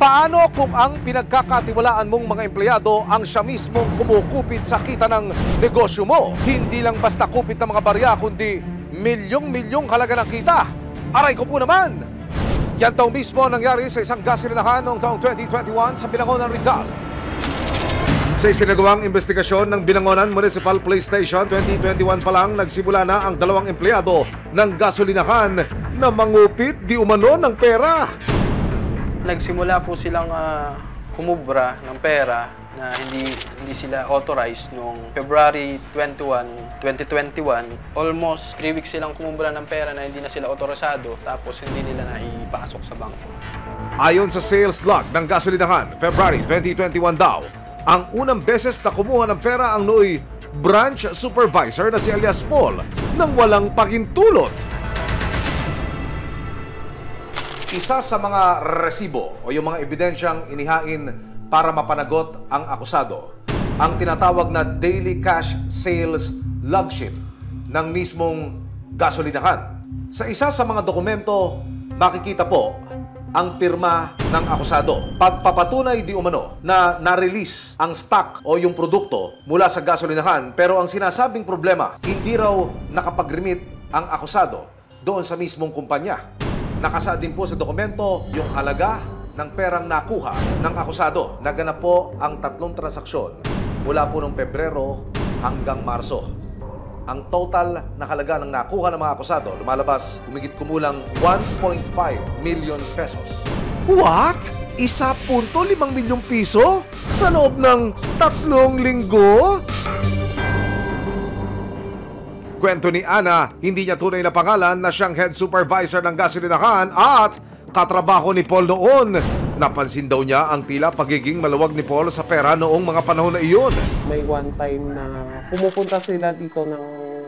Paano kung ang pinagkakatiwalaan mong mga empleyado ang siya mismong kumukupit sa kita ng negosyo mo? Hindi lang basta kupit ng mga barya, kundi milyong-milyong halaga ng kita. Aray ko po naman! Yan daw mismo nangyari sa isang gasolinahan noong taong 2021 sa Binangonan, Rizal. Sa isinagawang investigasyon ng Binangonan Municipal Police Station, 2021 pa lang nagsimula na ang dalawang empleyado ng gasolinahan na mangupit di umano ng pera. Nagsimula po silang kumubra ng pera na hindi sila authorized noong February 21, 2021. Almost 3 weeks silang kumubra ng pera na hindi na sila autorisado, tapos hindi nila na ipasok sa bangko. Ayon sa sales log ng gasolinahan, February 2021 daw, ang unang beses na kumuha ng pera ang nooy branch supervisor na si alias Paul nang walang pahintulot. Isa sa mga resibo o yung mga ebidensyang inihain para mapanagot ang akusado, ang tinatawag na daily cash sales log sheet ng mismong gasolinahan. Sa isa sa mga dokumento, makikita po ang pirma ng akusado. Pagpapatunay di umano na na-release ang stock o yung produkto mula sa gasolinahan, pero ang sinasabing problema, hindi raw nakapag-remit ang akusado doon sa mismong kumpanya. Nakasaad din po sa dokumento yung halaga ng perang nakuha ng akusado. Naganap po ang 3 transaksyon mula po noong Pebrero hanggang Marso. Ang total na halaga ng nakuha ng mga akusado lumalabas humigit kumulang 1.5 million pesos. What? 1.5 milyong piso sa loob ng 3 linggo? Kwento ni Ana, hindi niya tunay na pangalan na siyang head supervisor ng gasolinahan at katrabaho ni Paul noon. Napansin daw niya ang tila pagiging maluwag ni Paul sa pera noong mga panahon na iyon. May one time na pumupunta sila dito ng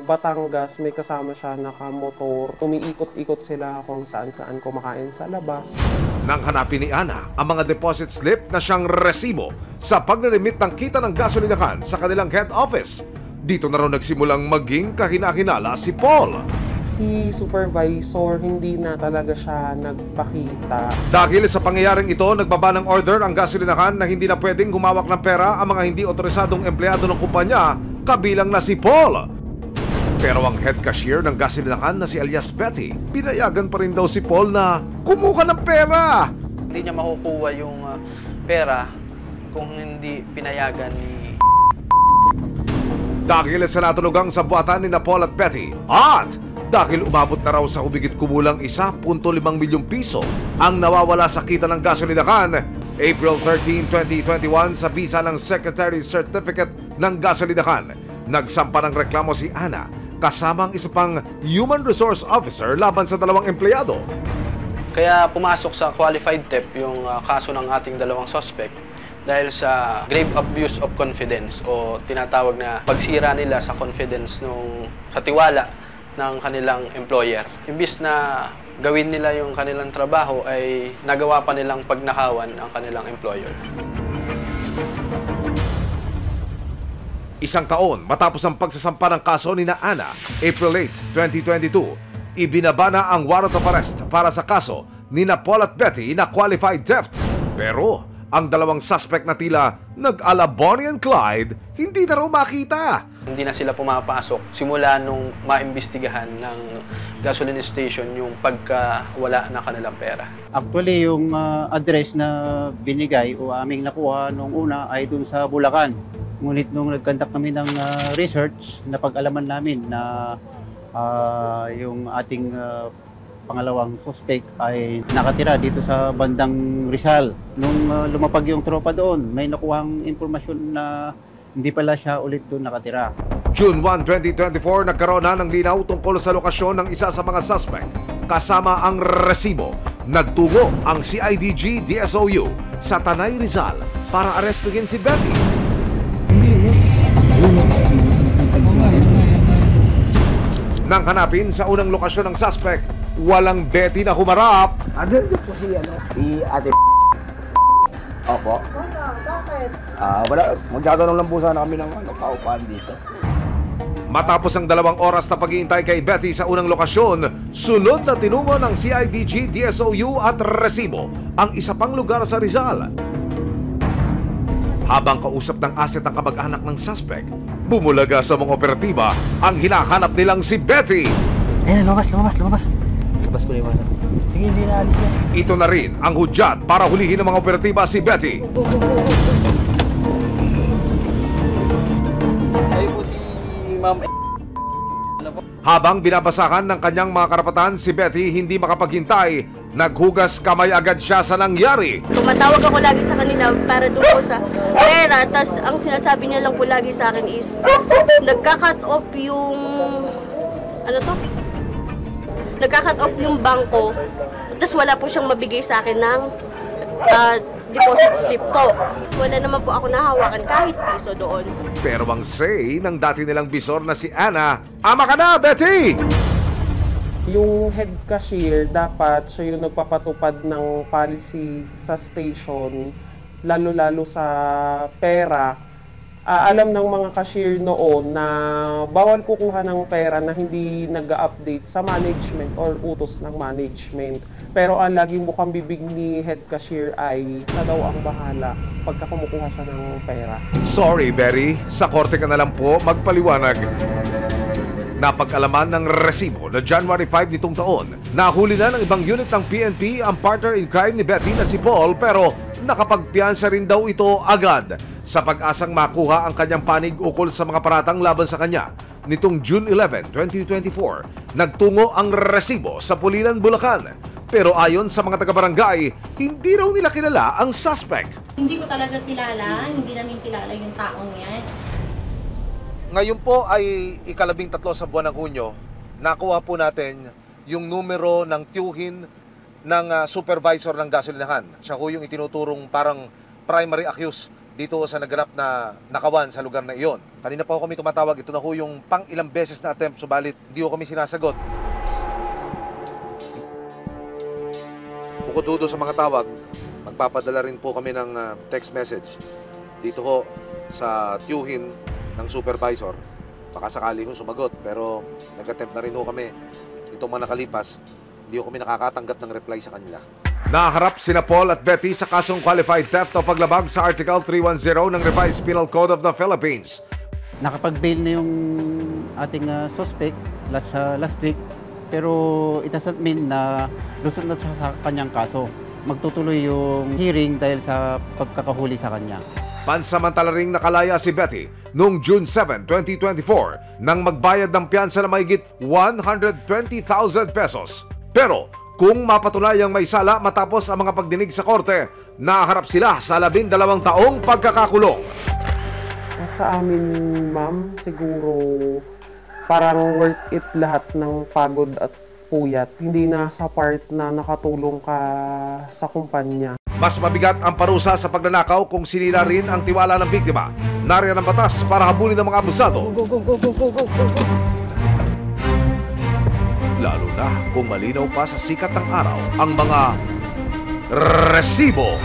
Batangas, may kasama siya nakamotor. Umiikot-ikot sila kung saan-saan kumakain sa labas. Nang hanapin ni Ana ang mga deposit slip na siyang resibo sa pagre-remit ng kita ng gasolinahan sa kanilang head office, dito na raw nagsimulang maging kahina-hinala si Paul. Si supervisor, hindi na talaga siya nagpakita. Dahil sa pangyayaring ito, nagbaba ng order ang gasolinahan na hindi na pwedeng humawak ng pera ang mga hindi otorisadong empleyado ng kumpanya, kabilang na si Paul. Pero ang head cashier ng gasolinahan na si alias Betty, pinayagan pa rin daw si Paul na kumuha ng pera. Hindi niya makukuha yung pera kung hindi pinayagan ni... Dahil sa natulugang sa buhatan ni Paul at Betty at dahil umabot na raw sa humigit kumulang 1.5 milyong piso ang nawawala sa kita ng gasolinahan, April 13, 2021 sa bisa ng Secretary's Certificate ng gasolinahan, nagsampa ng reklamo si Ana kasama ang isa pang Human Resource Officer laban sa 2 empleyado. Kaya pumasok sa qualified theft yung kaso ng ating 2 suspect dahil sa grave abuse of confidence o tinatawag na pagsira nila sa confidence sa tiwala ng kanilang employer. Imbis na gawin nila yung kanilang trabaho ay nagawa pa nilang pagnakawan ang kanilang employer. Isang taon matapos ang pagsasampa ng kaso ni Ana, April 8, 2022, ibinaba na ang warrant of arrest para sa kaso ni Paul at Betty na qualified theft. Pero ang 2 suspect na tila nag-ala Bonnie and Clyde, hindi na raw makita. Hindi na sila pumapasok simula nung maimbestigahan ng gasoline station yung pagkawala ng kanilang pera. Actually, yung address na binigay o aming nakuha nung una ay dun sa Bulacan. Ngunit nung nag-conduct kami ng research, napag-alaman namin na yung ating pangalawang suspect ay nakatira dito sa bandang Rizal. Nung lumapag yung tropa doon, may nakuhang impormasyon na hindi pala siya ulit doon nakatira. June 1, 2024, nagkaroon na ng linaw tungkol sa lokasyon ng isa sa mga suspect. Kasama ang resibo, nagtungo ang CIDG DSOU sa Tanay, Rizal para arestuhin si Betty. Nang hanapin sa unang lokasyon ng suspect, walang Betty na humarap. Ano po si Ate Opo. Bakit? Wala, magtatanong lang po sana kami ng paupahan dito. Matapos ang 2 oras na paghihintay kay Betty sa unang lokasyon, sunod na tinungo ng CIDG, DSOU at Resibo ang isa pang lugar sa Rizal. Habang kausap ng asset ng kamag-anak ng suspect, bumulaga sa mga operatiba ang hinahanap nilang si Betty. Ayun, lumabas. Labas ko yung mga. Sige, hindi na alis yan. Ito na rin ang hudyat para hulihin ng mga operatiba si Betty. Kayo po si Ma'am Habang binabasahan ng kanyang mga karapatan, si Betty hindi makapaghintay. Naghugas kamay agad siya sa nangyari. Tumatawag ako lagi sa kanila para doon po sa pera. Tapos ang sinasabi niya lang po lagi sa akin is, nagka-cut off yung, nagka-cut off yung bangko. Tapos wala po siyang mabigay sa akin ng deposit slip po. Tapos wala naman po ako nahawakan kahit piso doon. Pero ang say ng dati nilang bisor na si Ana, "Ama ka na, Betty!" Yung head cashier, dapat siya yung nagpapatupad ng policy sa station, lalo-lalo sa pera. Alam ng mga cashier noon na bawal kukuha ng pera na hindi nag-update sa management or utos ng management. Pero ang laging mukhang bibig ni head cashier ay siya daw ang bahala pagka kumukuha siya ng pera. Sorry, Berry. Sa korte ka na lang po magpaliwanag. Napag-alaman ng Resibo na January 5 nitong taon, nahuli na ng ibang unit ng PNP ang partner in crime ni Betty na si Paul, pero nakapagpiyansa rin daw ito agad sa pag-asang makuha ang kanyang panig ukol sa mga paratang laban sa kanya. Nitong June 11, 2024, nagtungo ang Resibo sa Pulilan, Bulacan. Pero ayon sa mga taga-barangay, hindi raw nila kilala ang suspect. Hindi ko talaga kilala, hindi namin kilala yung taong yan. Ngayon po ay ika-13 sa buwan ng Hunyo. Nakuha po natin yung numero ng tiyuhin ng supervisor ng gasolinahan. Siya ho yung itinuturong parang primary accused dito sa naganap na nakawan sa lugar na iyon. Kanina pa ho kami tumatawag. Ito na ho yung pang-ilang beses na attempt, subalit di ho kami sinasagot. Bukod ho sa mga tawag, magpapadala rin po kami ng text message dito ho sa tiyuhin ng supervisor. Baka sakali ho sumagot, pero nag-attempt na rin ho kami itong mga nakalipas. Hindi ho kami nakakatanggap ng reply sa kanila. Naharap sina Paul at Betty sa kasong qualified theft o paglabag sa Article 310 ng Revised Penal Code of the Philippines. Nakapag-bail na yung ating suspect last week, pero it doesn't mean na lusot na siya sa kanyang kaso. Magtutuloy yung hearing dahil sa pagkakahuli sa kanya. Pansamantala ring nakalaya si Betty noong June 7, 2024 nang magbayad ng piyansa na mahigit 120,000 pesos. Pero kung mapatunayang may sala matapos ang mga pagdinig sa korte, naharap sila sa 12 taong pagkakakulong. Sa amin, ma'am, siguro parang worth it lahat ng pagod at puyat. Hindi na sa part na nakatulong ka sa kumpanya. Mas mabigat ang parusa sa pagnanakaw kung sinira rin ang tiwala ng biktima. Nariyan ang batas para habulin ng mga abusado. Go. Lalo na kung malinaw pa sa sikat ng araw ang mga resibo.